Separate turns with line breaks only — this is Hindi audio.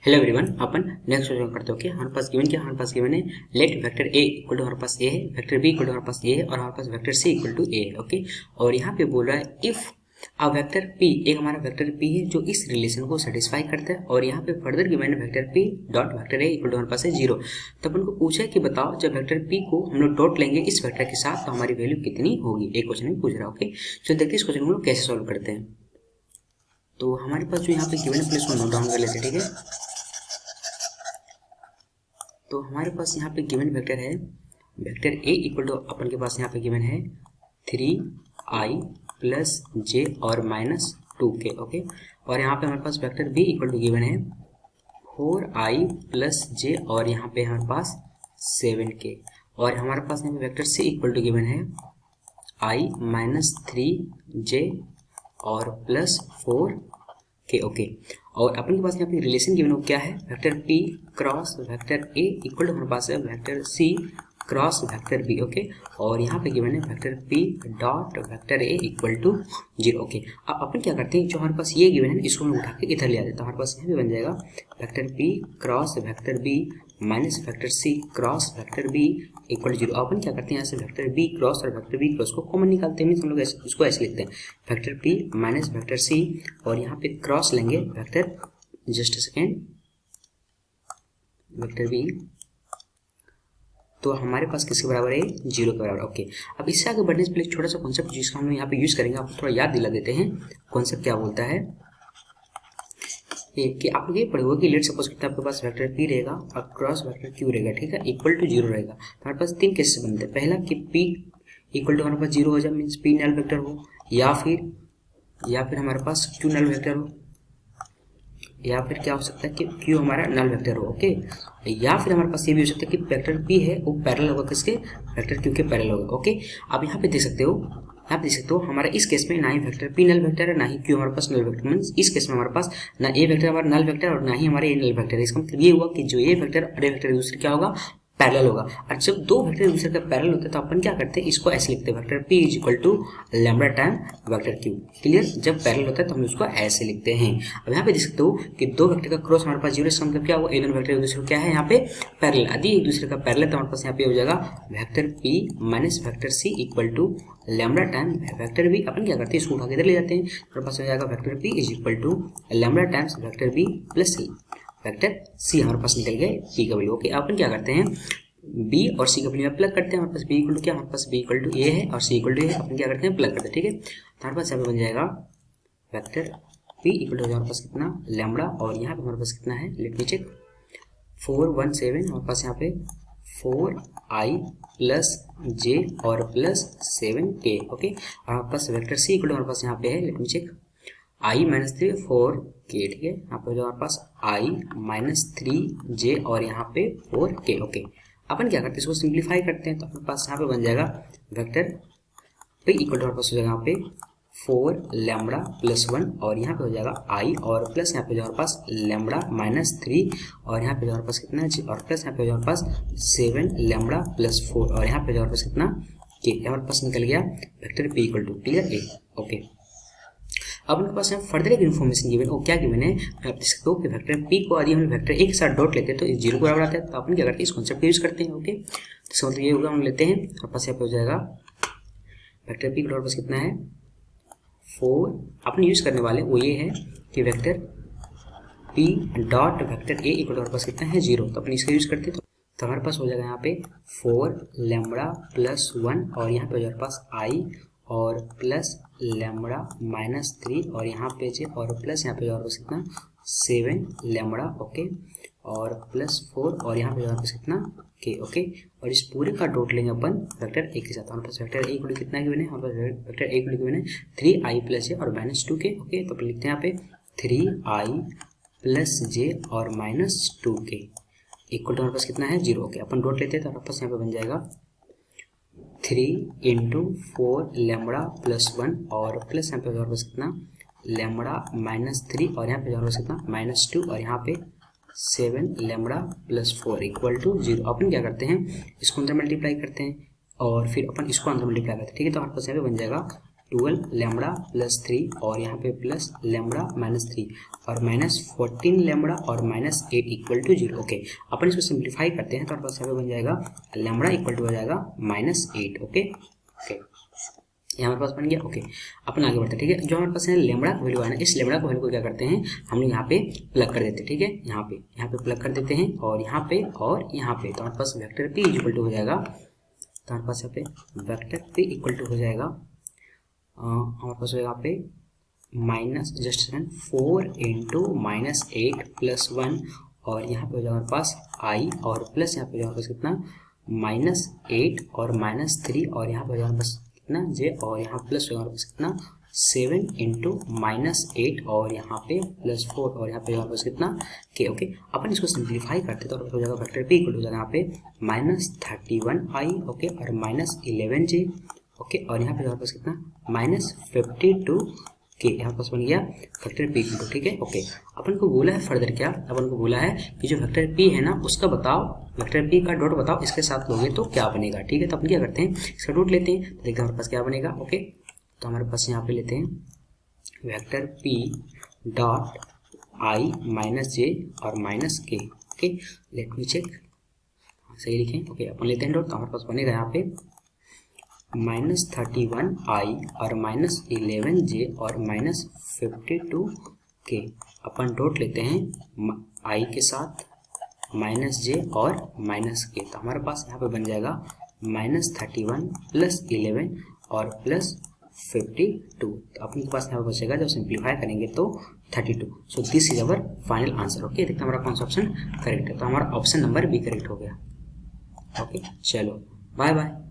हेलो एवरीवन, अपन नेक्स्ट क्वेश्चन करते हो कि हमारे पास गिवन क्या, हमारे पास गिवन है let vector A equal to हमारे पास ए है, वेक्टर बी इक्वल टू हमारे पास ए है और हमारे पास वेक्टर सी इक्वल टू ए है। ओके, और यहाँ पे बोल रहा है इफ अ वेक्टर पी, एक हमारा वेक्टर पी है जो इस रिलेशन को सेटिस्फाई करता है, और यहाँ पे फर्दर गिवन है vector P dot vector A equal to हमारे पास है 0। तो अपन को पूछा है कि बताओ जब वेक्टर पी को हम लोग डॉट लेंगे इस वेक्टर के साथ तो हमारी वैल्यू कितनी होगी, एक क्वेश्चन में पूछ रहा है। ओके, तो देखते हैं इस क्वेश्चन को हम लोग कैसे सॉल्व करते हैं। तो हमारे पास जो यहाँ पे गिवन है प्लेस को नोट डाउन कर लेते हैं, ठीक है। तो हमारे पास यहाँ पे गिवन वेक्टर है वेक्टर ए इक्वल टू अपन के पास यहाँ पे गिवन है 3i प्लस जे और माइनस 2k। ओके, और यहाँ पे हमारे पास vector B equal to given है 4i प्लस जे और यहाँ पे हमारे पास 7k, और हमारे पास यहाँ पे vector C equal to given है i माइनस 3j और प्लस 4k। ओके, और अपन के पास यहाँ पे रिलेशन गिवन हो क्या है, vector p cross vector a equal to हमारे पास है vector c cross vector b। Okay, और यहाँ पे गिवन है vector p dot vector a equal to 0। Okay, अब अपन क्या करते हैं, जो हमारे पास ये गिवन है इसको हम उठा के इधर ले आते हैं, तो हमारे पास यहाँ पे बन जाएगा vector p cross vector b minus vector c cross vector b equal to 0। अपन क्या करते हैं, यहाँ से वेक्टर b क्रॉस और वेक्टर b क्रॉस को कॉमन निकालते हैं, मीन्स हम लोग इसको ऐसे लिखते हैं vector p minus vector c, और यहाँ पे क्रॉस लेंगे vector, just second, vector b, तो हमारे पास किसके बराबर है, 0 के बराबर। ओके, अब इससे आगे बढ़ने से पहले छोटा सा कॉन्सेप्ट जिसका हम लोग यहाँ पे यूज करेंगे, आपको थोड़ा याद दिला देते हैं। कॉन्सेप्ट क्या बोलता है कि आप लोग ये पढ़े हो कि लेट सपोज करते हैं आपके पास वेक्टर p रहेगा और क्रॉस वेक्टर q रहेगा, ठीक है, इक्वल टू 0 रहेगा। तो हमारे पास तीन केसेस बनते हैं, पहला कि p इक्वल टू हमारे पास 0 हो जाए, मीन्स p नल वेक्टर हो, या फिर हमारे पास q नल वेक्टर हो, या फिर क्या हो सकता है कि q हमारा नल वेक्टर हो। ओके, या फिर हमारे पास ये भी हो सकता है कि वेक्टर p है वो पैरेलल होगा किसके, वेक्टर q के पैरेलल होगा। ओके, आप यहाँ पे देख सकते हो, हमारा इस केस में ना ही वेक्टर p नल वेक्टर है ना ही q हमारे पास नल वेक्टर, मींस इस केस में हमारे पास ना a वेक्टर हमारा नल वेक्टर और ना ही हमारे a नल वेक्टर है। इसका मतलब ये हुआ कि जो a वेक्टर और a वेक्टर दूसरे क्या होगा, पैरेलल होगा। और जब दो वेक्टर दूसरे का पैरेलल होते हैं तो अपन क्या करते हैं, इसको ऐसे लिखते हैं vector p is equal to lambda time vector q। Clear, जब पैरेलल होता है तो हम उसको ऐसे लिखते हैं। अब यहाँ पे देख सकते हो कि दो वेक्टर का क्रॉस हमारे पास 0, इसका मतलब क्या हुआ, ये दोनों वेक्टर एक दूसरे को क्या है यहाँ पे पैरेलल। यदि एक दूसरे का पैरेलल तो हमारे पास यहाँ पे हो जाएगा vector p minus vector c equal to lambda time vector b। अपन क्या करते हैं, इसको उठा के इधर ले जाते हैं, हमारे पास हो जाएगा vector p is equal to lambda times vector b plus vector c। हमारे पास निकल गए p का वैल्यू। ओके, अपन क्या करते हैं, b और c का वैल्यू प्लग करते हैं, हमारे पास b इक्वल टू क्या, हमारे पास b इक्वल टू a है और c इक्वल टू a है, अपन क्या करते हैं प्लग करते हैं, ठीक है। तो हमारे पास यहाँ पे बन जाएगा वेक्टर p इक्वल टू हमारे पास कितना लैम्बडा, और यहाँ पे हमारे पास कितना है, लेट मी चेक, 417, हमारे पास यहाँ पे 4i प्लस j और प्लस 7k। ओके, और हमारे पास वेक्टर c इक्वल टू हमारे पास यहाँ पे है, let me check, i minus 3 4k, ठीक है। यहाँ पे जो हमारे पास i माइनस 3j और यहाँ पे 4k। ओके, अपन क्या करते हैं, इसको सिंप्लीफाई करते हैं, तो अपने पास यहाँ पे बन जाएगा वेक्टर p इक्वल टू हमारे पास हो जाएगा यहाँ पे 4 लैम्बडा प्लस 1, और यहाँ पे हो जाएगा i और प्लस यहाँ पे जो हमारे पास लैम्बडा माइनस 3, और यहाँ पे जो हमारे पास कितना है, और प्लस यहाँ पे जो हमारे पास 7 लैम्बडा प्लस 4, और यहाँ पे जो हमारे पास कितना k, हमारे पास निकल गया vector p equal to, clear, a। Okay, अब उनके पास यहाँ फर्दर एक इन्फॉर्मेशन गिवन है, क्या गिवन है, आप देख सकते हो कि वेक्टर p को यदि हम वेक्टर a के साथ डॉट लेते हैं तो 0 के बराबर आता है। तो अपन क्या करते हैं, इस कॉन्सेप्ट को यूज करते हैं। ओके, तो इसका मतलब ये होगा, हम लेते हैं, हमारे पास यहाँ पे हो जाएगा वेक्टर p का डॉट पास कितना है 4, अपन यूज करने वाले वो ये है कि vector p dot vector a equal to पास कितना है 0, तो अपन इसका यूज करते हैं। तो हमारे पास हो जाएगा यहाँ पे 4 लैम्बडा प्लस 1, और यहाँ पे हमारे पास i और प्लस लैम्बडा माइनस 3, और यहाँ पे j और प्लस यहाँ पे और कितना 7 लैम्बडा। ओके, और प्लस 4, और यहाँ पे और कितना k। ओके, और इस पूरे का डॉट लेंगे अपन वेक्टर a के साथ। हमारे पास वेक्टर a को कितना गिवन है, हमारे पास वेक्टर a को गिवन है 3i प्लस j और माइनस 2k। ओके, तो अपन लिखते हैं यहाँ पे 3i प्लस j और माइनस 2k इक्वल टू हमारे पास कितना है 0। ओके, अपन डॉट लेते हैं तो हमारे पास यहाँ पे बन जाएगा 3 इंटू 4 लैम्बडा प्लस 1, और प्लस यहाँ पे हमारे पास कितना लैम्बडा माइनस 3, और यहाँ पे हमारे पास कितना माइनस 2, और यहाँ पे 7 लैम्बडा प्लस 4 इक्वल टू 0। अपन क्या करते हैं, इसको अंदर मल्टीप्लाई करते हैं और फिर अपन इसको अंदर मल्टीप्लाई करते हैं, ठीक है। तो हमारे पास यहाँ पे बन जाएगा 12 लैम्बडा प्लस 3 और यहाँ पे प्लस लैम्बडा माइनस 3 और माइनस 14 लैम्बडा और माइनस 8 इक्वल टू 0। ओके, अपन इसको सिंप्लीफाई करते हैं तो हमारे पास यहाँ पे बन जाएगा लैम्बडा इक्वल टू हो जाएगा माइनस 8। ओके ओके, ये हमारे पास बन गया। ओके, अपन आगे बढ़ते हैं। ठीक है, जो हमारे पास है लैम्बडा का वैल्यू है ना, इस लैम्बडा का वैल्यू को क्या करते हैं हम लोग यहाँ पे प्लग कर देते हैं। ठीक है, यहाँ पे प्लग कर देते हैं और यहाँ पे तो हमारे पास वेक्टर p इक्वल टू हो जाएगा, तो हमारे पास यहाँ पे वेक्टर p इक्वल टू हो जाएगा हमारे पास यहाँ पे minus just 4 into minus 8 plus 1 और यहाँ पे हो जाएगा हमारे पास i और प्लस यहाँ पे हमारे पास कितना माइनस 8 और माइनस 3 और यहाँ पे हो जाएगा बस कितना j और यहाँ प्लस हो जाएगा कितना 7 इंटू माइनस 8 और यहाँ पे प्लस 4 और यहाँ पे बस कितना k। ओके, अपन इसको सिंप्लीफाई करते तो हो जाएगा वेक्टर p इक्वल हो जाएगा यहाँ पे माइनस 31i ओके और माइनस 11j ओके और यहाँ पे हमारे पास कितना माइनस 52k। यहाँ पास बन गया वेक्टर p इक्वल। ठीक है, ओके, अपन को बोला है फर्दर क्या, अपन को बोला है कि जो वेक्टर p है ना उसका बताओ, वेक्टर p का डॉट बताओ इसके साथ लोगे तो क्या बनेगा। ठीक है, तो अपन क्या करते हैं इसका डॉट लेते हैं तो देखते हैं हमारे पास क्या बनेगा। ओके, तो हमारे पास यहाँ पे लेते हैं vector p dot i minus j और minus k। Okay, let me check, सही लिखें। ओके, अपन लेते हैं डॉट तो हमारे पास बनेगा यहाँ पे माइनस 31i और माइनस 11j और माइनस 52k। अपन डॉट लेते हैं i के साथ माइनस j और माइनस k, तो हमारे पास यहाँ पे बन जाएगा माइनस 31 प्लस 11 और प्लस 52। तो अपने पास यहाँ पे बचेगा, जब सिंप्लीफाई करेंगे तो 32। So this is our final answer. Okay, देखते हैं हमारा कौन सा ऑप्शन करेक्ट है, तो हमारा ऑप्शन नंबर बी करेक्ट हो गया। ओके, चलो बाय बाय।